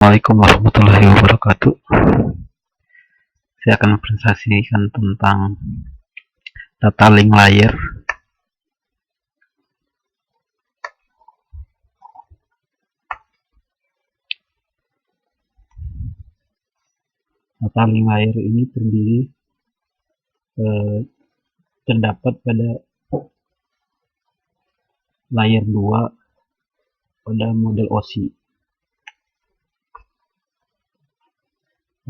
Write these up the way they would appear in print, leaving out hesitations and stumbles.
Assalamualaikum warahmatullahi wabarakatuh. Saya akan mempresentasikan tentang data link layer. Data link layer ini terdiri terdapat pada layer 2 pada model OSI.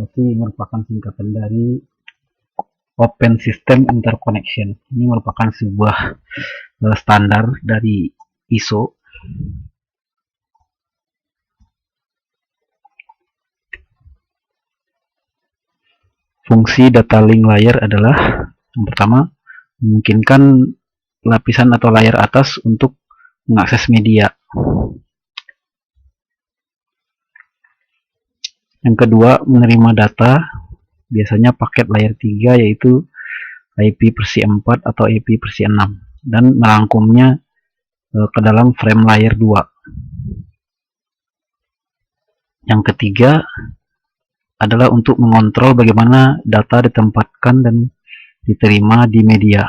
OSI merupakan singkatan dari Open System Interconnection. Ini merupakan sebuah standar dari ISO. Fungsi data link layer adalah yang pertama, memungkinkan lapisan atau layer atas untuk mengakses media. Yang kedua, menerima data, biasanya paket layer 3 yaitu IP/4 atau IP/6 dan merangkumnya ke dalam frame layer 2. Yang ketiga adalah untuk mengontrol bagaimana data ditempatkan dan diterima di media.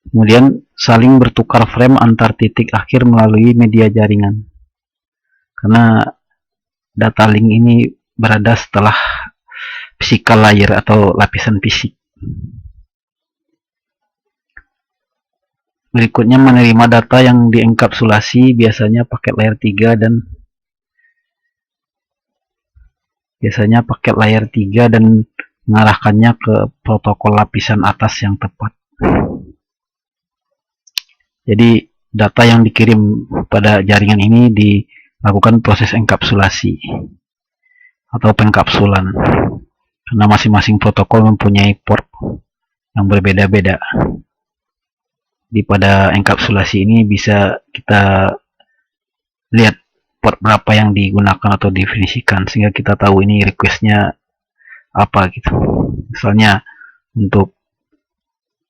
Kemudian saling bertukar frame antar titik akhir melalui media jaringan. Karena data link ini berada setelah physical layer atau lapisan fisik. Berikutnya menerima data yang dienkapsulasi, biasanya paket layer 3 dan mengarahkannya ke protokol lapisan atas yang tepat. Jadi data yang dikirim pada jaringan ini dilakukan proses enkapsulasi atau pengkapsulan, karena masing-masing protokol mempunyai port yang berbeda-beda. Di pada enkapsulasi ini bisa kita lihat port berapa yang digunakan atau definisikan, sehingga kita tahu ini requestnya apa gitu. Misalnya untuk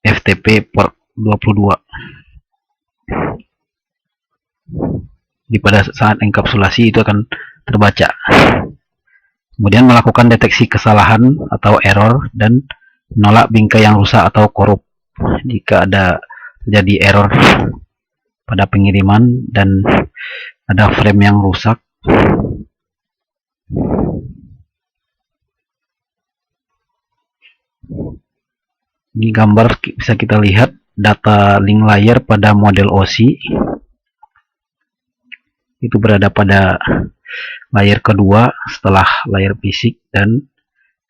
FTP port 22. Di pada saat enkapsulasi itu akan terbaca. Kemudian melakukan deteksi kesalahan atau error dan menolak bingkai yang rusak atau korup. Jika ada terjadi error pada pengiriman dan ada frame yang rusak, ini gambar bisa kita lihat data link layer pada model OSI itu berada pada layer kedua setelah layer fisik dan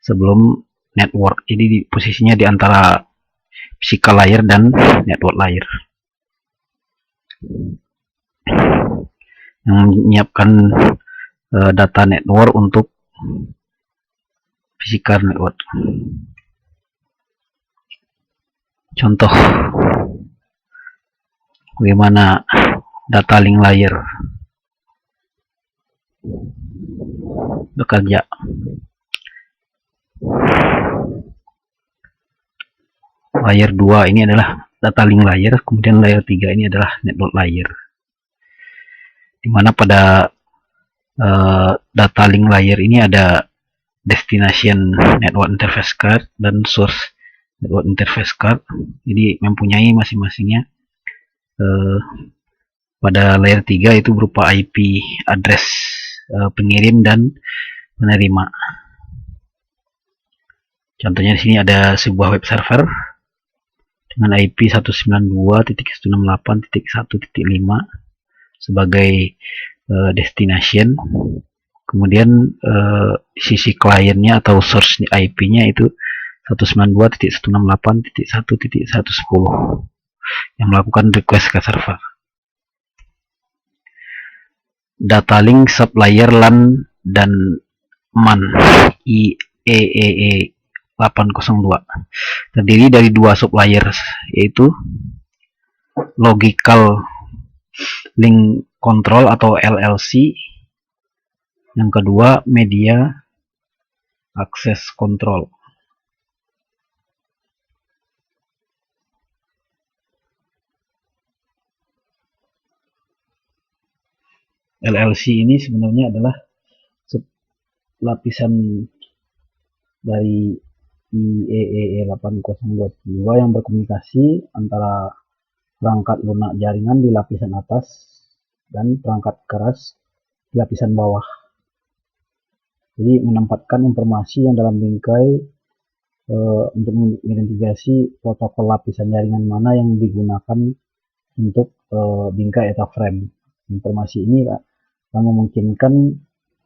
sebelum network. Jadi posisinya di antara physical layer dan network layer. Yang menyiapkan data network untuk physical network. Contoh bagaimana data link layer bekerja. Layer 2 ini adalah data link layer, kemudian layer 3 ini adalah network layer. Dimana pada data link layer ini ada destination network interface card dan source network interface card. Jadi mempunyai masing-masingnya pada layer 3 itu berupa IP address pengirim dan penerima. Contohnya di sini ada sebuah web server dengan IP 192.168.1.5 sebagai destination. Kemudian sisi kliennya atau source IP-nya itu 192.168.1.110 yang melakukan request ke server. Data link sublayer LAN dan MAN IEEE 802 terdiri dari dua sublayer, yaitu logical link control atau LLC, yang kedua media access control. LLC ini sebenarnya adalah lapisan dari IEEE 8022 yang berkomunikasi antara perangkat lunak jaringan di lapisan atas dan perangkat keras di lapisan bawah. Jadi menempatkan informasi yang dalam bingkai untuk mengidentifikasi protokol lapisan jaringan mana yang digunakan untuk bingkai atau frame. Informasi ini akan memungkinkan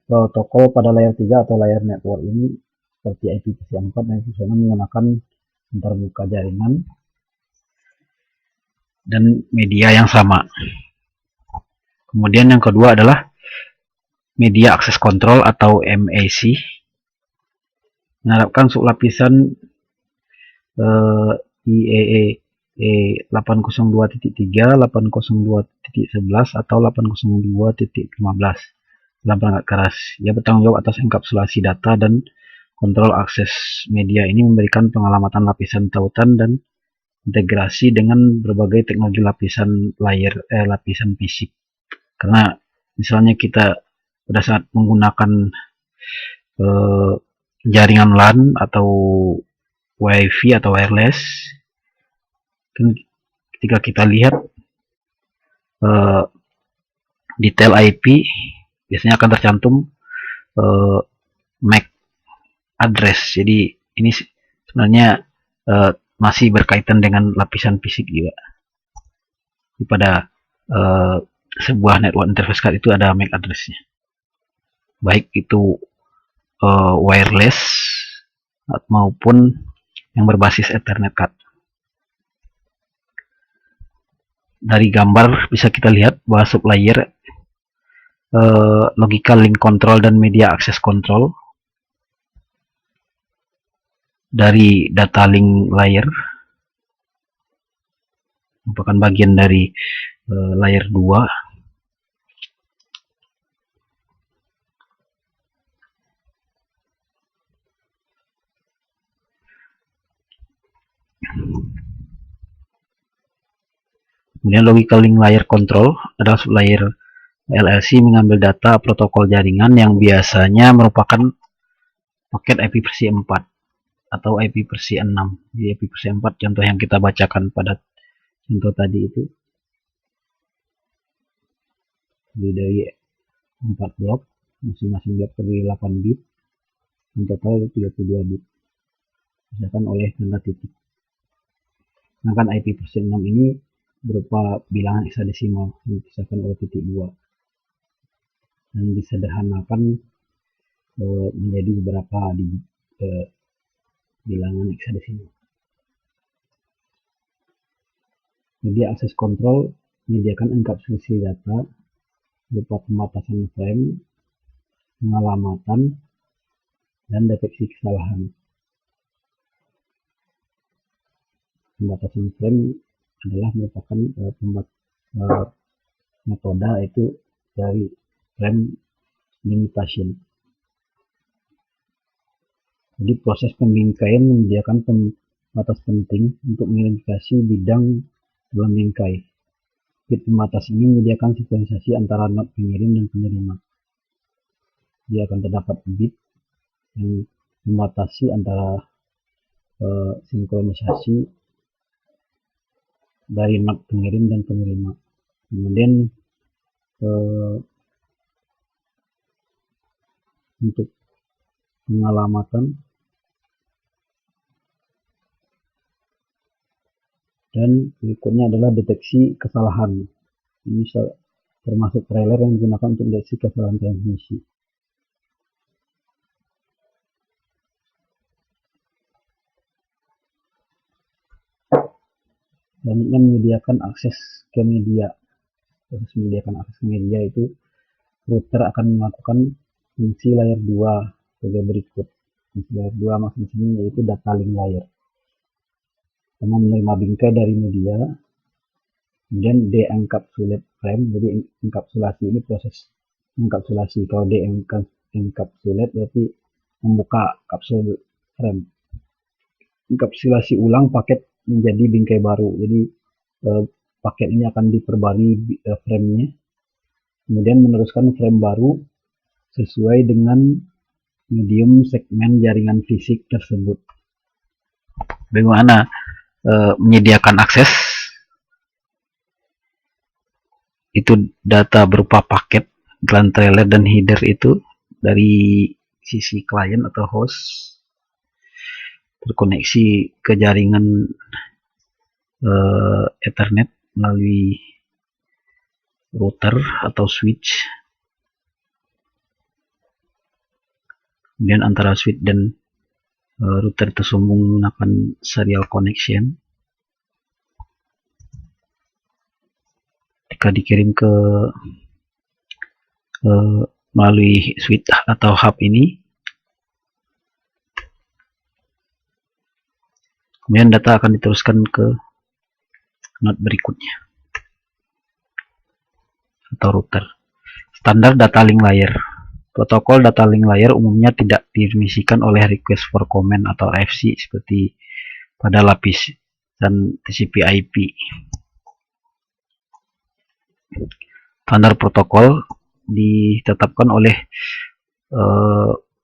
protokol pada layer 3 atau layer network ini seperti IPv4 dan IPv6 menggunakan antarmuka jaringan dan media yang sama. Kemudian yang kedua adalah media access control atau MAC, mengharapkan sublapisan IEEE 802.3, 802.11 atau 802.15 dalam perangkat keras. Ia bertanggung jawab atas enkapsulasi data dan kontrol akses media. Ini memberikan pengalamatan lapisan tautan dan integrasi dengan berbagai teknologi lapisan fisik. Karena misalnya kita pada saat menggunakan jaringan LAN atau WiFi atau wireless, kan ketika kita lihat detail IP biasanya akan tercantum MAC address. Jadi ini sebenarnya masih berkaitan dengan lapisan fisik juga. Jadi pada sebuah network interface card itu ada MAC addressnya, baik itu wireless maupun yang berbasis Ethernet card. Dari gambar bisa kita lihat bahwa sublayer logical link control dan media access control dari data link layer merupakan bagian dari layer 2. Kemudian logical link layer control adalah sublayer LLC mengambil data protokol jaringan yang biasanya merupakan paket IP versi 4 atau IP versi 6. Jadi IP versi 4 contoh yang kita bacakan pada contoh tadi itu dari 4 blok, masing-masing blok terdiri 8 bit, yang total 32 bit, misalkan oleh tanda titik. Sedangkan IP versi 6 ini berupa bilangan hexadesimal yang dipisahkan oleh titik 2 dan disederhanakan menjadi beberapa bilangan hexadesimal. Media access control menyediakan enkapsulasi data berupa pembatasan frame, pengalamatan, dan deteksi kesalahan. Pembatasan frame adalah merupakan metode itu dari frame limitation. Jadi proses pembingkaian menyediakan pembatas penting untuk mengidentifikasi bidang dalam bingkai. Bit pembatas ini menyediakan sinkronisasi antara node pengirim dan penerima. Dia akan terdapat bit yang membatasi antara sinkronisasi dari node pengirim dan penerima. Kemudian untuk pengalamatan dan berikutnya adalah deteksi kesalahan. Ini termasuk trailer yang digunakan untuk deteksi kesalahan transmisi. Selanjutnya menyediakan akses ke media. Proses menyediakan akses ke media itu router akan melakukan fungsi layer 2 sebagai berikut. Fungsi layer 2 maksudnya sini yaitu data link layer. Pertama, menerima bingkai dari media, kemudian de-encapsulate frame. Jadi enkapsulasi ini proses enkapsulasi. Kalau de-encapsulate berarti membuka kapsul frame. Enkapsulasi ulang paket menjadi bingkai baru. Jadi paket ini akan diperbarui frame-nya kemudian meneruskan frame baru sesuai dengan medium segmen jaringan fisik tersebut. Bagaimana menyediakan akses? Itu data berupa paket, GLAN trailer dan header itu dari sisi klien atau host terkoneksi ke jaringan Ethernet melalui router atau switch. Kemudian antara switch dan router tersambung menggunakan serial connection. Jika dikirim ke melalui switch atau hub ini, kemudian data akan diteruskan ke node berikutnya atau router. Standar data link layer. Protokol data link layer umumnya tidak dipermisikan oleh request for comment atau RFC seperti pada lapis dan TCP/IP. Standar protokol ditetapkan oleh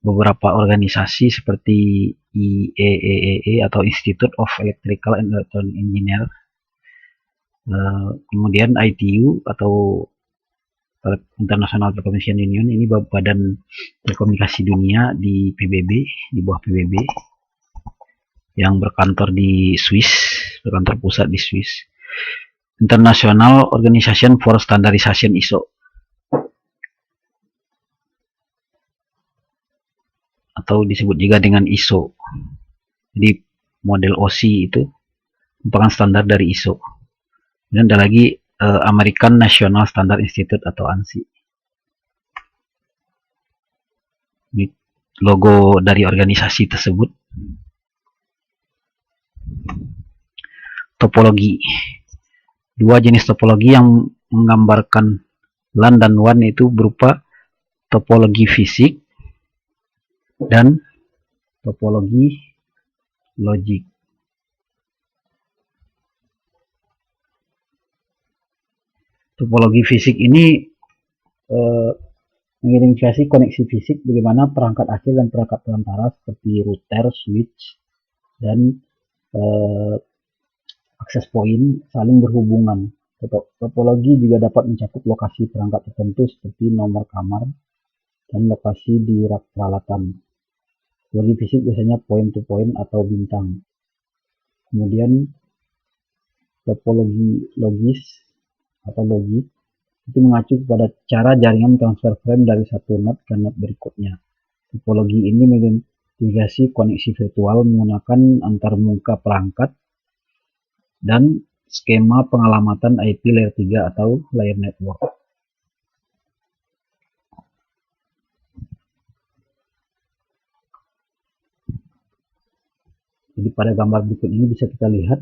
beberapa organisasi seperti IEEE atau Institute of Electrical and Electronic Engineer, kemudian ITU atau International Telecommunication Union, ini badan telekomunikasi dunia di PBB, di bawah PBB, yang berkantor di Swiss, berkantor pusat di Swiss. International Organization for Standardization ISO, atau disebut juga dengan ISO. Jadi model OC itu merupakan standar dari ISO. Dan ada lagi American National Standard Institute atau ANSI. Ini logo dari organisasi tersebut. Topologi. Dua jenis topologi yang menggambarkan LAN dan WAN itu berupa topologi fisik dan topologi logik. Topologi fisik ini mengidentifikasi koneksi fisik bagaimana perangkat akhir dan perangkat perantara seperti router, switch, dan akses point saling berhubungan. Topologi juga dapat mencakup lokasi perangkat tertentu seperti nomor kamar dan lokasi di rak peralatan. Topologi fisik biasanya point to point atau bintang. Kemudian topologi logis atau logik itu mengacu kepada cara jaringan transfer frame dari satu node ke node berikutnya. Topologi ini mengidentifikasi koneksi virtual menggunakan antarmuka perangkat dan skema pengalamatan IP layer 3 atau layer network. Jadi pada gambar berikut ini bisa kita lihat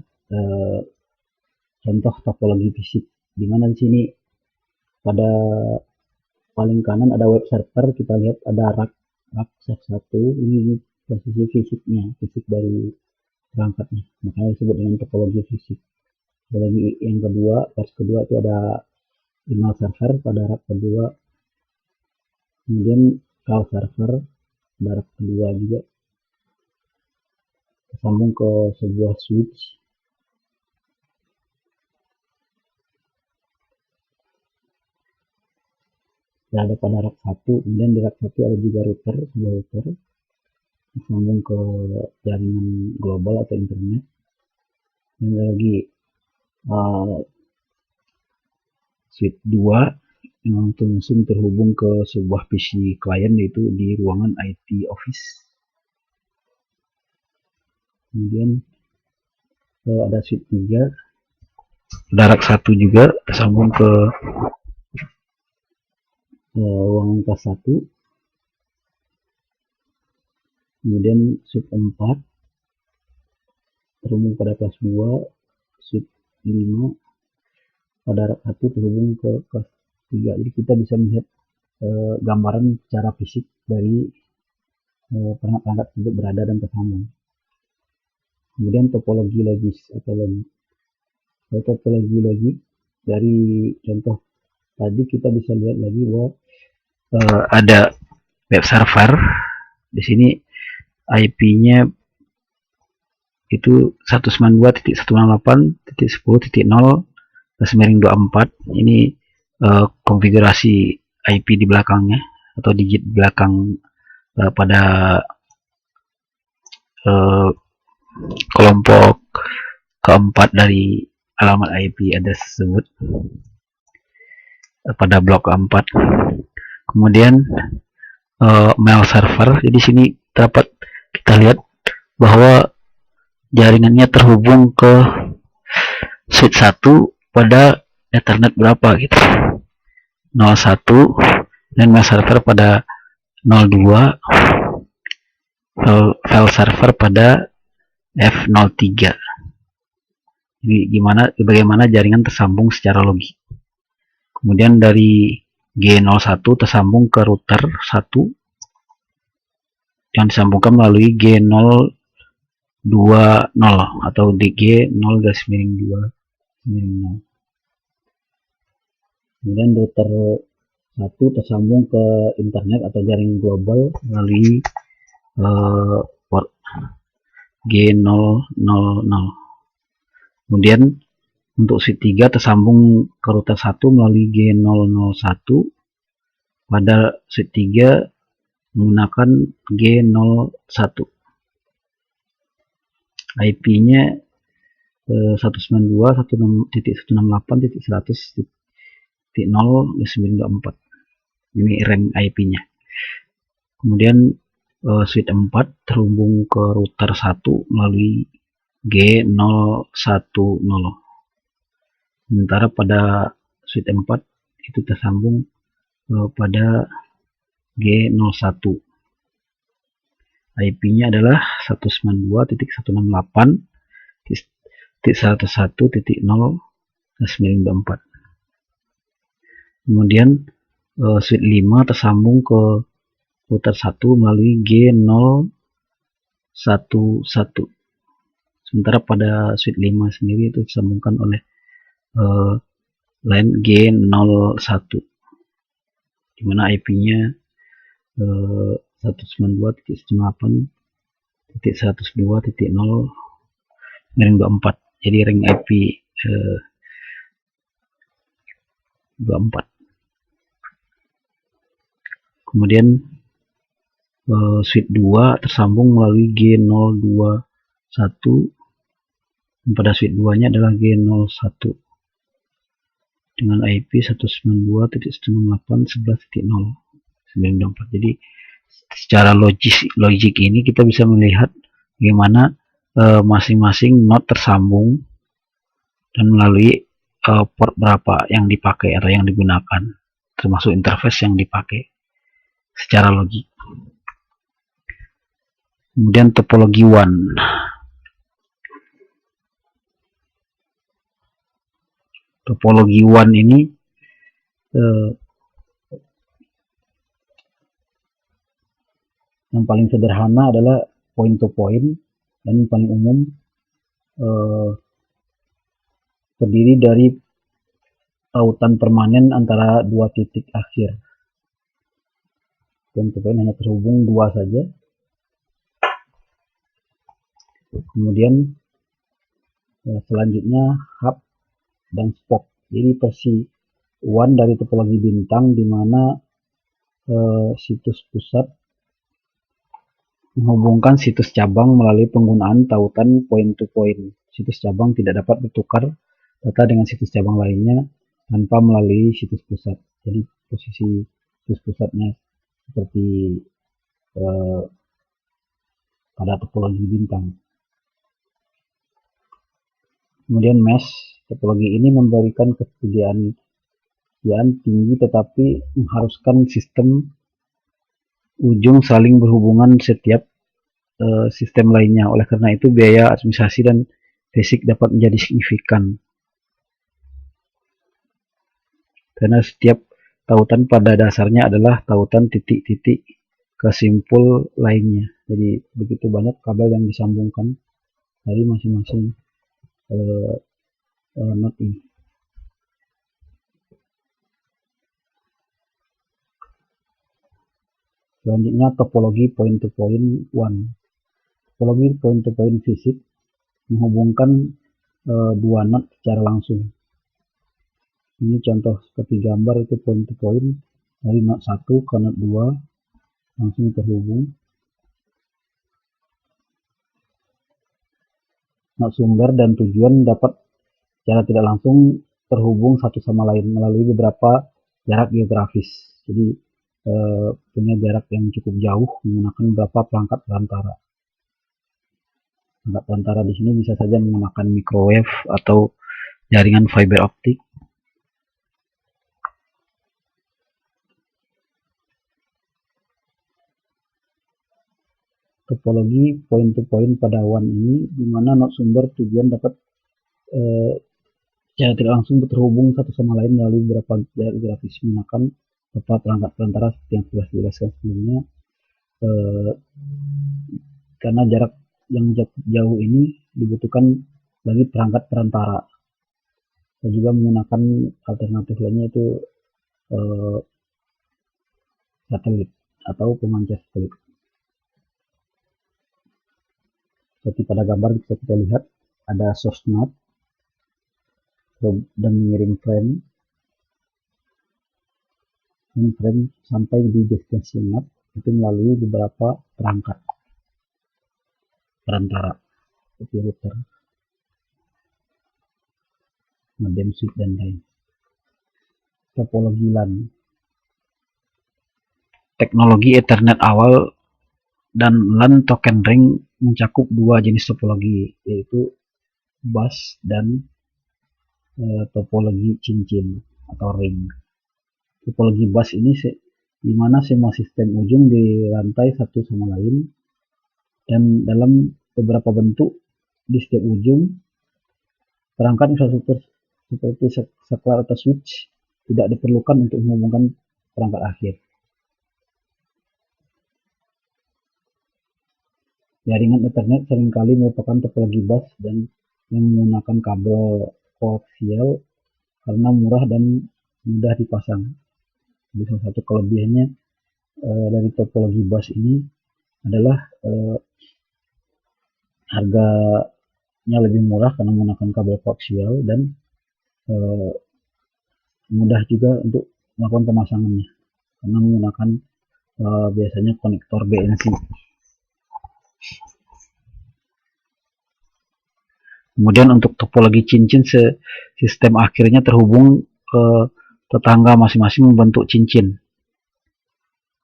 contoh topologi fisik, di mana di sini pada paling kanan ada web server, kita lihat ada rak satu, ini posisi fisiknya, fisik dari perangkatnya, makanya disebut dengan topologi fisik. Ada lagi yang kedua, pas kedua itu ada email server pada rak kedua, kemudian call server pada rak kedua juga, tersambung ke sebuah switch. Ada pada rak 1, kemudian di rak 1 ada juga router, sebuah router disambung ke jaringan global atau internet. Dan ada lagi switch 2 yang langsung terhubung ke sebuah PC klien, yaitu di ruangan IT office. Kemudian ada switch 3, ada rak 1 juga tersambung ke ruangan kelas 1. Kemudian switch 4 terhubung pada kelas 2, switch 5 pada rak 1 terhubung ke kelas 3. Jadi kita bisa melihat gambaran secara fisik dari perangkat-perangkat tersebut berada dan tersambung. Kemudian topologi logis atau logik. Topologi logik dari contoh tadi kita bisa lihat lagi bahwa ada web server. Di sini IP-nya itu 192.168.10.0/24. Ini konfigurasi IP di belakangnya atau digit belakang pada kelompok keempat dari alamat IP address tersebut pada blok keempat. Kemudian mail server. Jadi sini dapat kita lihat bahwa jaringannya terhubung ke switch 1 pada Ethernet berapa gitu, 01, dan mail server pada 02, file server pada F03. Jadi bagaimana jaringan tersambung secara logik. Kemudian dari G01 tersambung ke router 1 yang disambungkan melalui G020 atau DG0-2-0. Kemudian router 1 tersambung ke internet atau jaringan global melalui port G000. Kemudian untuk switch 3 tersambung ke router 1 melalui G001. Pada switch 3 menggunakan G01. IP-nya 192.168.100.0/924. Ini range IP-nya. Kemudian switch 4 terhubung ke router 1 melalui G010. Sementara pada switch 4 itu tersambung pada G01. IP-nya adalah 192.168.101.0/924. Kemudian switch 5 tersambung ke router 1 melalui G011. Sementara pada switch 5 sendiri itu disambungkan oleh line G01, dimana IP-nya 192.168.102.0/24. Jadi ring IP 24. Kemudian switch 2 tersambung melalui G021. Pada switch 2 nya adalah G01 dengan IP 192.168.11.0/924. Jadi secara logik ini kita bisa melihat bagaimana masing-masing node tersambung dan melalui port berapa yang dipakai atau yang digunakan, termasuk interface yang dipakai secara logik. Kemudian topologi WAN. Topologi WAN ini yang paling sederhana adalah point to point, dan paling umum terdiri dari tautan permanen antara dua titik akhir. Point to point hanya terhubung dua saja. Kemudian selanjutnya hub dan spoke. Jadi versi WAN dari topologi bintang, di mana situs pusat menghubungkan situs cabang melalui penggunaan tautan point to point. Situs cabang tidak dapat bertukar data dengan situs cabang lainnya tanpa melalui situs pusat. Jadi posisi situs pusatnya seperti pada topologi bintang. Kemudian mesh, topologi ini memberikan kesediaan tinggi tetapi mengharuskan sistem ujung saling berhubungan setiap sistem lainnya. Oleh karena itu biaya administrasi dan basic dapat menjadi signifikan, karena setiap tautan pada dasarnya adalah tautan titik-titik ke simpul lainnya. Jadi begitu banyak kabel yang disambungkan dari masing-masing node ini. Selanjutnya topologi point-to-point one. Topologi point-to-point fisik menghubungkan dua node secara langsung. Ini contoh seperti gambar itu point-to-point dari node 1 ke node 2 langsung terhubung. Node sumber dan tujuan dapat secara tidak langsung terhubung satu sama lain melalui beberapa jarak geografis. Jadi punya jarak yang cukup jauh menggunakan beberapa perangkat perantara. Perangkat perantara di sini bisa saja menggunakan microwave atau jaringan fiber optik. Topologi point-to-point pada WAN ini, di mana node sumber tujuan dapat secara tidak langsung terhubung satu sama lain melalui beberapa jarak geografis menggunakan beberapa perangkat perantara seperti yang sudah dijelaskan sebelumnya. Karena jarak yang jauh ini dibutuhkan bagi perangkat perantara. Dan juga menggunakan alternatif lainnya itu satelit atau pemancar satelit. Seperti pada gambar bisa kita lihat ada source node dan mengirim frame sampai di destination node itu melalui beberapa perangkat perantara seperti router, modem, switch, dan lain. Topologi LAN. Teknologi Ethernet awal dan LAN token ring mencakup dua jenis topologi, yaitu bus dan topologi cincin atau ring. Topologi bus ini di mana semua sistem ujung dirantai satu sama lain, dan dalam beberapa bentuk di setiap ujung perangkat infrastruktur seperti saklar atau switch tidak diperlukan untuk menghubungkan perangkat akhir. Jaringan Ethernet seringkali merupakan topologi bus dan yang menggunakan kabel koaksial karena murah dan mudah dipasang. Jadi salah satu kelebihannya dari topologi bus ini adalah harganya lebih murah karena menggunakan kabel koaksial dan mudah juga untuk melakukan pemasangannya karena menggunakan biasanya konektor BNC. Kemudian untuk topologi cincin, sistem akhirnya terhubung ke tetangga masing-masing membentuk cincin.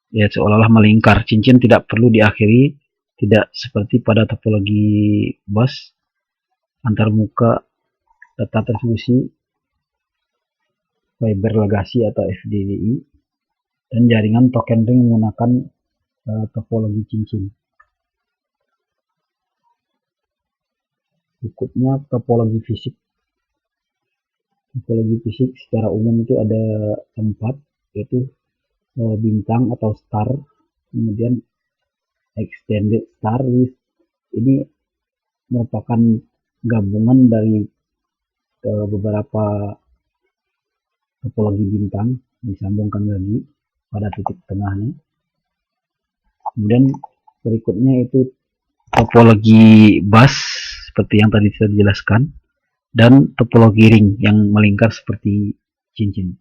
Ya, seolah-olah melingkar. Cincin tidak perlu diakhiri, tidak seperti pada topologi bus antar muka data transmisi fiber legasi atau FDDI, dan jaringan token ring menggunakan topologi cincin. Berikutnya topologi fisik. Topologi fisik secara umum itu ada 4, yaitu bintang atau star, kemudian extended star list. Ini merupakan gabungan dari beberapa topologi bintang disambungkan lagi pada titik tengahnya. Kemudian berikutnya itu topologi bus seperti yang tadi sudah dijelaskan, dan topologi ring yang melingkar seperti cincin.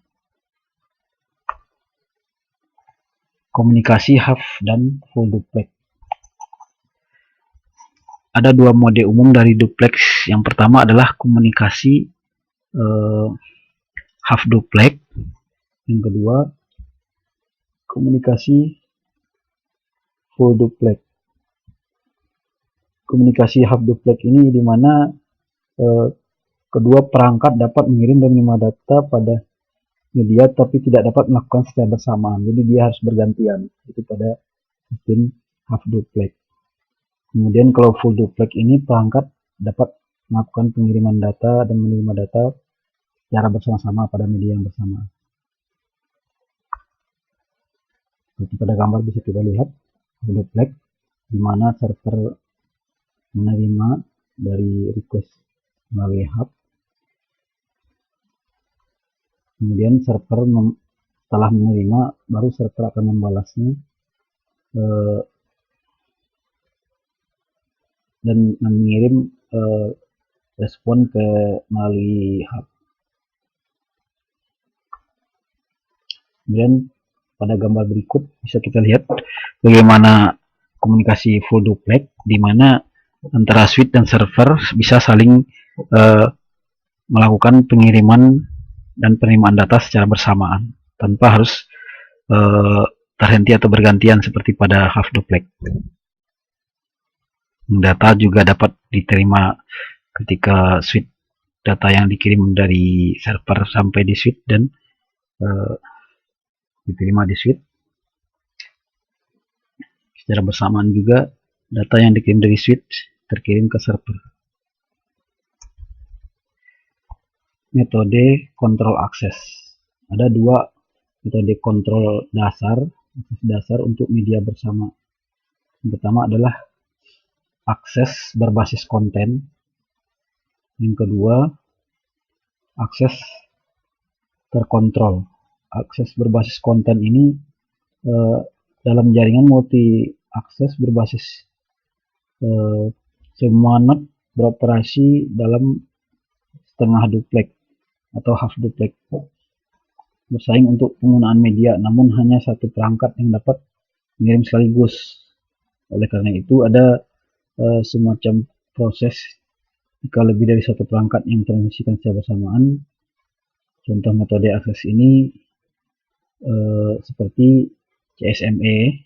Komunikasi half dan full duplex. Ada dua mode umum dari duplex. Yang pertama adalah komunikasi half duplex. Yang kedua komunikasi full duplex. Komunikasi half duplex ini di mana kedua perangkat dapat mengirim dan menerima data pada media tapi tidak dapat melakukan secara bersamaan. Jadi dia harus bergantian. Itu pada sistem half duplex. Kemudian kalau full duplex ini perangkat dapat melakukan pengiriman data dan menerima data secara bersama-sama pada media yang bersama. Seperti pada gambar bisa kita lihat full duplex di mana server menerima dari request melalui hub, kemudian server setelah menerima baru server akan membalasnya uh, dan mengirim respon ke melalui hub. Kemudian pada gambar berikut bisa kita lihat bagaimana komunikasi full duplex, di mana antara switch dan server bisa saling melakukan pengiriman dan penerimaan data secara bersamaan tanpa harus terhenti atau bergantian seperti pada half duplex. Data juga dapat diterima ketika switch, data yang dikirim dari server sampai di switch dan diterima di switch. Secara bersamaan juga data yang dikirim dari switch terkirim ke server. Metode kontrol akses. Ada dua metode kontrol dasar, akses dasar untuk media bersama. Yang pertama adalah akses berbasis konten. Yang kedua, akses terkontrol. Akses berbasis konten ini dalam jaringan multi akses berbasis semua node beroperasi dalam setengah duplex atau half duplex, bersaing untuk penggunaan media, namun hanya satu perangkat yang dapat mengirim sekaligus. Oleh karena itu ada semacam proses jika lebih dari satu perangkat yang transmisikan secara bersamaan. Contoh metode akses ini seperti CSMA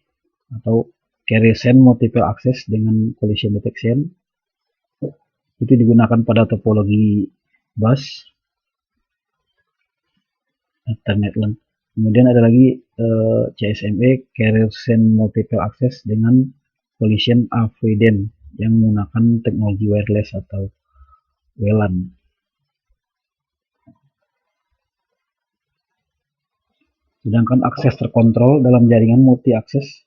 atau Carrier Send Multiple Access dengan Collision Detection. Itu digunakan pada topologi bus Ethernet LAN. Kemudian ada lagi CSMA Carrier Send Multiple Access dengan Collision Avoidance yang menggunakan teknologi wireless atau WLAN. Sedangkan akses terkontrol dalam jaringan multi akses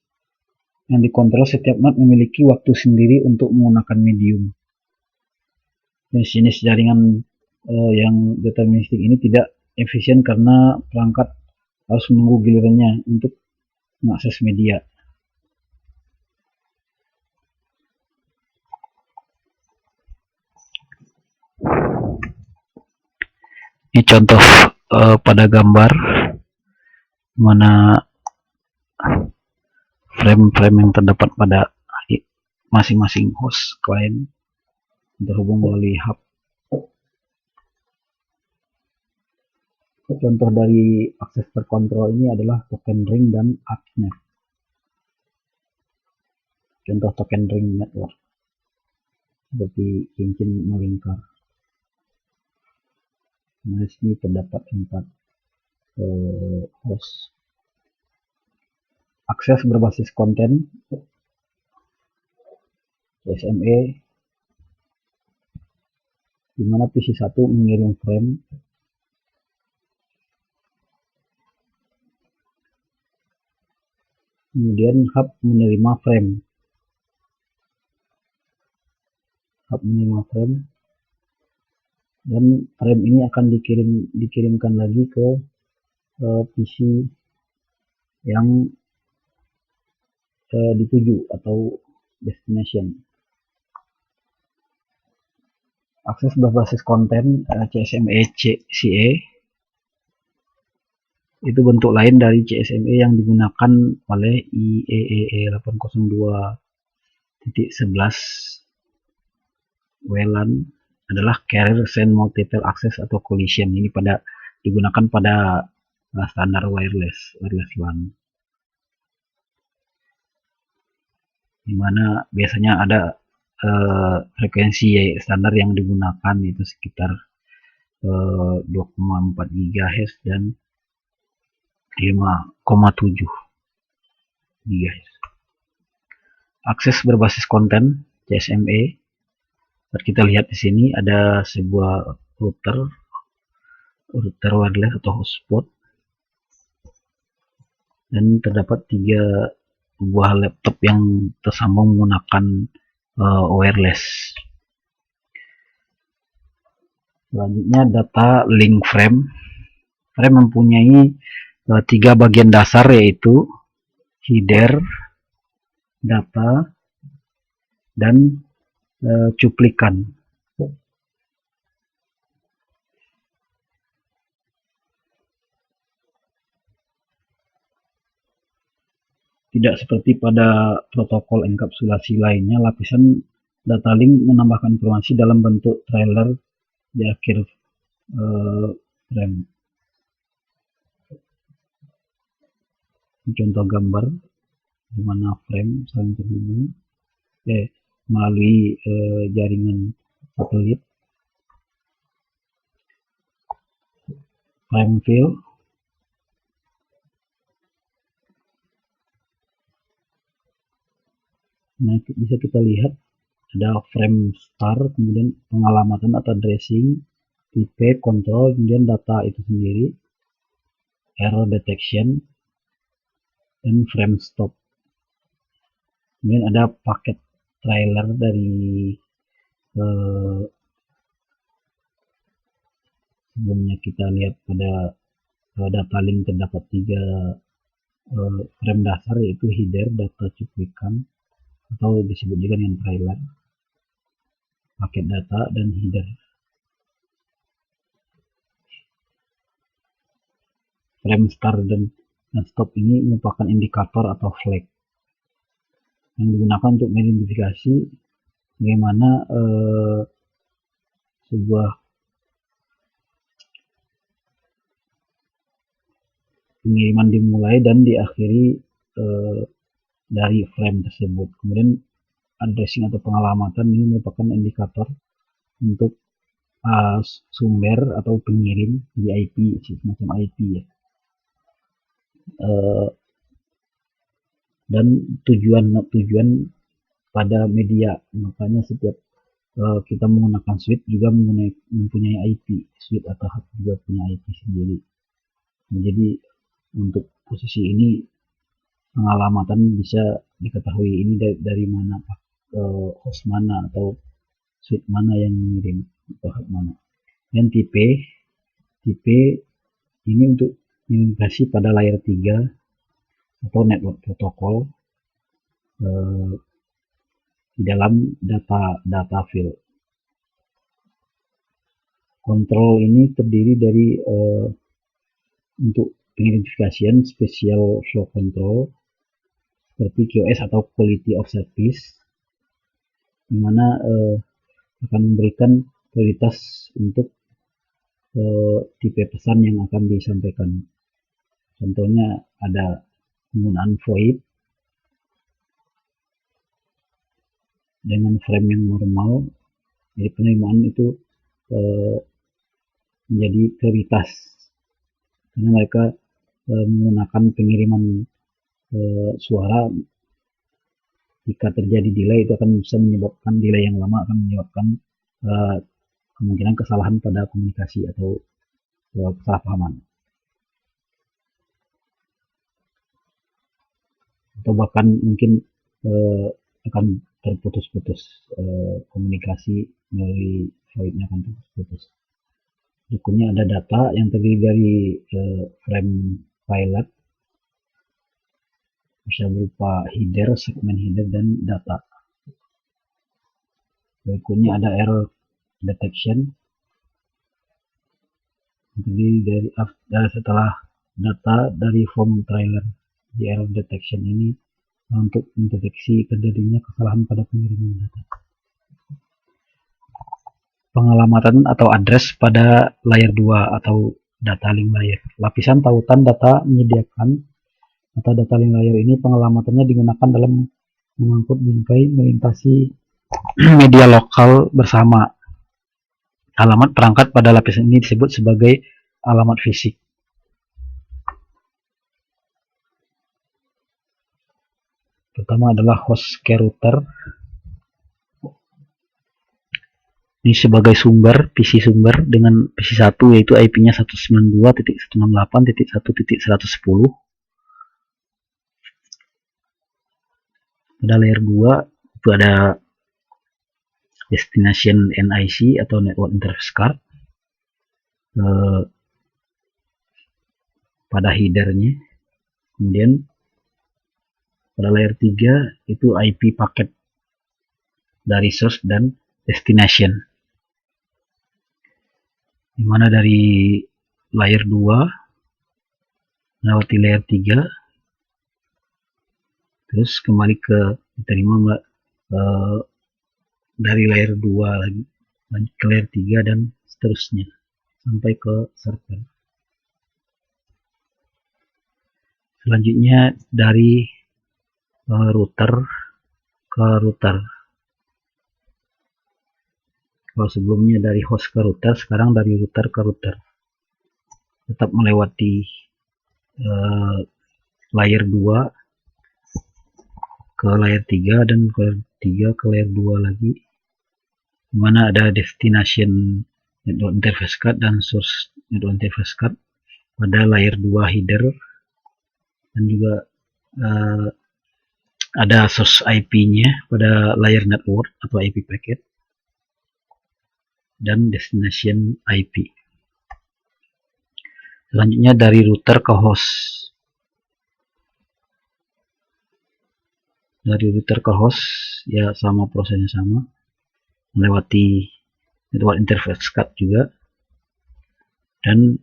yang dikontrol setiap node memiliki waktu sendiri untuk menggunakan medium. Jenis jaringan yang deterministik ini tidak efisien karena perangkat harus menunggu gilirannya untuk mengakses media. Ini contoh pada gambar mana frame-frame yang terdapat pada masing-masing host klien terhubung melalui hub. Contoh dari akses terkontrol ini adalah token ring dan ArcNet. Contoh token ring network seperti cincin melingkar. Nah, di sini terdapat 4 host. Akses berbasis konten CSMA, di mana PC1 mengirim frame, kemudian hub menerima frame. Dan frame ini akan dikirimkan lagi ke PC yang dituju atau destination. Akses berbasis konten CSMA CA itu bentuk lain dari CSMA yang digunakan oleh IEEE 802.11 WLAN adalah Carrier Send Multiple Access atau Collision. Ini digunakan pada standar wireless LAN, dimana biasanya ada frekuensi standar yang digunakan itu sekitar 2,4 GHz dan 5,7 GHz. Akses berbasis konten CSMA, kita lihat di sini ada sebuah router wireless atau hotspot, dan terdapat 3 buah laptop yang tersambung menggunakan wireless. Selanjutnya data link frame. Frame mempunyai 3 bagian dasar, yaitu header, data, dan cuplikan. Tidak seperti pada protokol enkapsulasi lainnya, lapisan data link menambahkan informasi dalam bentuk trailer di akhir frame. Contoh gambar di mana frame saling terhubung melalui jaringan satelit. Frame fill, nah bisa kita lihat ada frame start, kemudian pengalamatan atau addressing, tipe, control, kemudian data itu sendiri, error detection, dan frame stop. Kemudian ada paket trailer dari sebelumnya kita lihat pada data link terdapat 3 frame dasar, yaitu header, data cuplikan atau disebut juga dengan trailer, paket data, dan header. Frame start dan stop ini merupakan indikator atau flag yang digunakan untuk mengidentifikasi bagaimana sebuah pengiriman dimulai dan diakhiri dari frame tersebut. Kemudian addressing atau pengalamatan ini merupakan indikator untuk sumber atau pengirim di IP, semacam IP ya. Dan tujuan pada media, makanya setiap kita menggunakan switch juga mempunyai IP, switch atau hub juga punya IP sendiri. Jadi untuk posisi ini pengalamatan bisa diketahui ini dari mana, host mana atau switch mana yang mengirim atau hub mana. Dan tipe ini untuk integrasi pada layer 3 atau network protokol di dalam data field. Kontrol ini terdiri dari untuk pengidentifikasian special flow control seperti QoS atau quality of service, di mana akan memberikan prioritas untuk tipe pesan yang akan disampaikan. Contohnya ada penggunaan VoIP dengan frame yang normal, jadi penerimaan itu menjadi prioritas karena mereka menggunakan pengiriman suara. Jika terjadi delay, itu akan bisa menyebabkan delay yang lama, akan menyebabkan kemungkinan kesalahan pada komunikasi atau kesalahpahaman, atau bahkan mungkin akan terputus-putus komunikasi melalui VoIP-nya akan terputus. Berikutnya ada data yang terdiri dari frame pilot, bisa berupa header, segmen header, dan data. Berikutnya ada error detection, terdiri dari setelah data dari form trailer. Di error detection ini untuk mendeteksi terjadinya kesalahan pada pengiriman data. Pengalamatan atau address pada layer 2 atau data link layer. Lapisan tautan data menyediakan atau data link layer ini pengalamatannya digunakan dalam mengangkut bingkai melintasi media lokal bersama. Alamat perangkat pada lapisan ini disebut sebagai alamat fisik. Pertama adalah host key router. Ini sebagai sumber, PC sumber dengan PC 1, yaitu IP-nya 192.168.1.110. Pada layer 2 itu ada destination NIC atau network interface card pada headernya. Kemudian Pada layer 3 itu IP paket dari source dan destination, dimana dari layer 2 melewati layer 3 terus kembali ke diterima dari layer 2 lagi, lanjut ke layer 3 dan seterusnya sampai ke server. Selanjutnya dari router ke router. Kalau sebelumnya dari host ke router, sekarang dari router ke router. Tetap melewati layer 2 ke layer 3 dan ke layer 3 ke layer 2 lagi, dimana ada destination network interface card dan source network interface card pada layer 2 header, dan juga ada source IP-nya pada layer network atau IP packet dan destination IP. Selanjutnya dari router ke host. Dari router ke host ya sama, prosesnya sama, melewati network interface card juga dan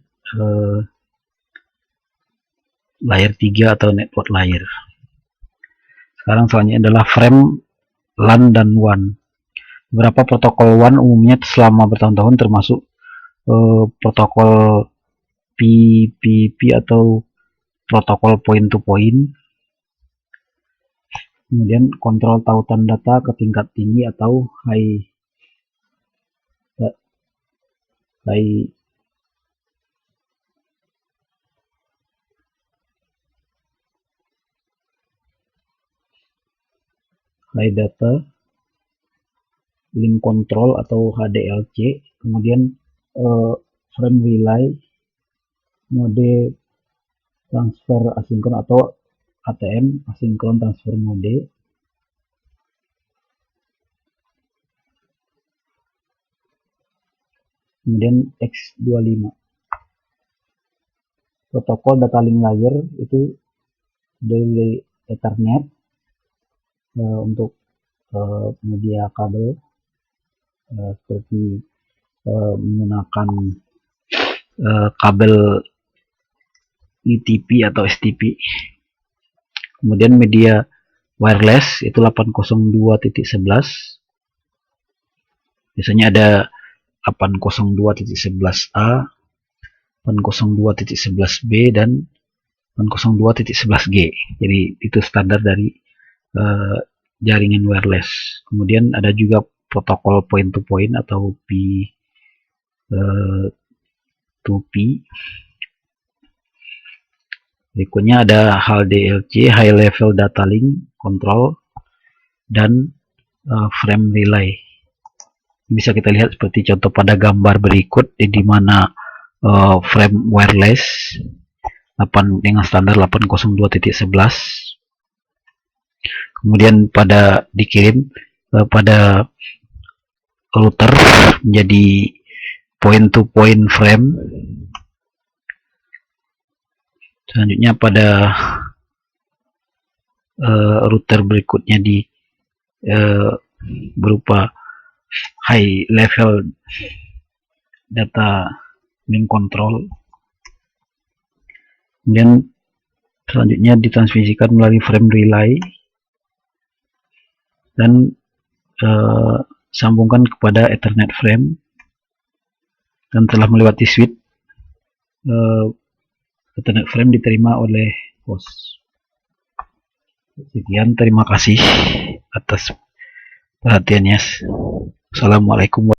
layer 3 atau network layer. Sekarang selanjutnya adalah frame LAN dan WAN. Beberapa protokol WAN umumnya selama bertahun-tahun termasuk protokol PPP atau protokol point to point, kemudian kontrol tautan data ke tingkat tinggi atau high data link control atau HDLC, kemudian frame relay, mode transfer asinkron atau ATM, asinkron transfer mode, kemudian X25. Protokol data link layer itu dari Ethernet untuk media kabel seperti menggunakan kabel UTP atau STP. Kemudian media wireless itu 802.11, biasanya ada 802.11a, 802.11b dan 802.11g. Jadi itu standar dari jaringan wireless. Kemudian ada juga protokol point to point atau P2P. Berikutnya ada HDLC, High Level Data Link Control, dan frame relay. Bisa kita lihat seperti contoh pada gambar berikut, di mana frame wireless dengan standar 802.11, kemudian pada dikirim pada router menjadi point to point frame. Selanjutnya pada router berikutnya berupa high level data link control. Kemudian selanjutnya ditransmisikan melalui frame relay dan sambungkan kepada Ethernet frame, dan telah melewati switch Ethernet frame diterima oleh host. Sekian, terima kasih atas perhatiannya. Assalamualaikum.